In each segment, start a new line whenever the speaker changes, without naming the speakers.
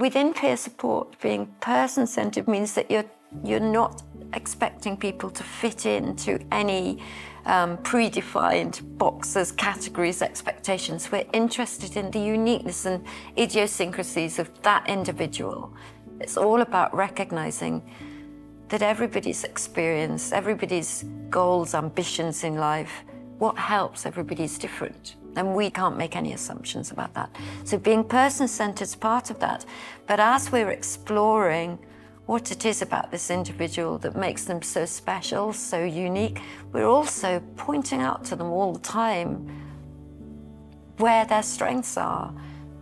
within peer support, being person-centred means that you're not expecting people to fit into any predefined boxes, categories, expectations. We're interested in the uniqueness and idiosyncrasies of that individual. It's all about recognising that everybody's experience, everybody's goals, ambitions in life, what helps everybody's different. And we can't make any assumptions about that. So being person-centred is part of that. But as we're exploring what it is about this individual that makes them so special, so unique, we're also pointing out to them all the time where their strengths are.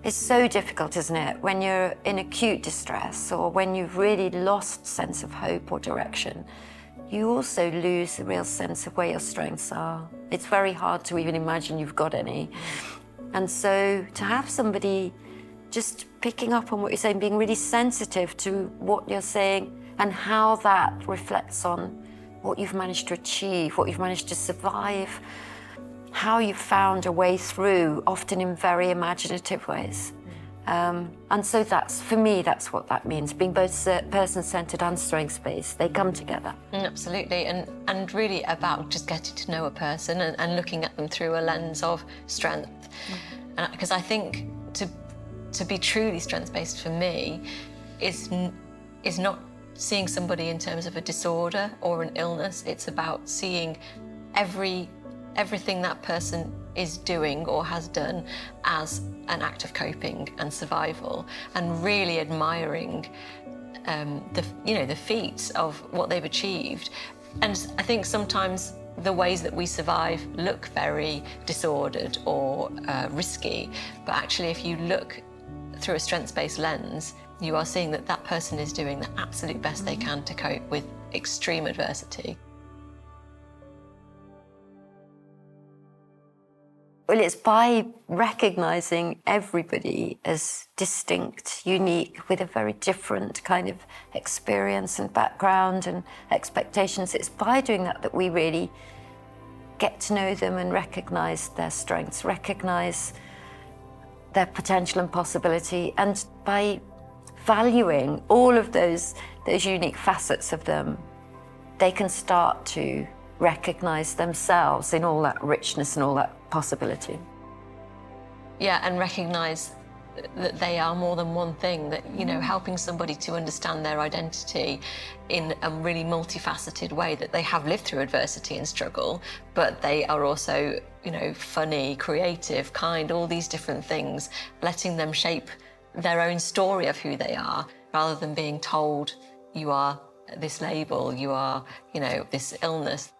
It's so difficult, isn't it, when you're in acute distress or when you've really lost sense of hope or direction. You also lose the real sense of where your strengths are. It's very hard to even imagine you've got any. And so to have somebody just picking up on what you're saying, being really sensitive to what you're saying and how that reflects on what you've managed to achieve, what you've managed to survive, how you've found a way through, often in very imaginative ways. And so that's, for me, that's what that means, being both person-centred and strengths-based. They come together.
Absolutely, and really about just getting to know a person and looking at them through a lens of strength. Because I think to be truly strengths-based for me is not seeing somebody in terms of a disorder or an illness. It's about seeing everything that person is doing or has done as an act of coping and survival, and really admiring the feats of what they've achieved. And I think sometimes the ways that we survive look very disordered or risky, but actually if you look through a strengths-based lens, you are seeing that that person is doing the absolute best they can to cope with extreme adversity.
Well, it's by recognising everybody as distinct, unique, with a very different kind of experience and background and expectations. It's by doing that that we really get to know them and recognise their strengths, recognise their potential and possibility. And by valuing all of those unique facets of them, they can start to recognise themselves in all that richness and all that possibility.
Yeah, and recognise that they are more than one thing, that, helping somebody to understand their identity in a really multifaceted way, that they have lived through adversity and struggle, but they are also, funny, creative, kind, all these different things, letting them shape their own story of who they are, rather than being told, you are this label, you are, this illness.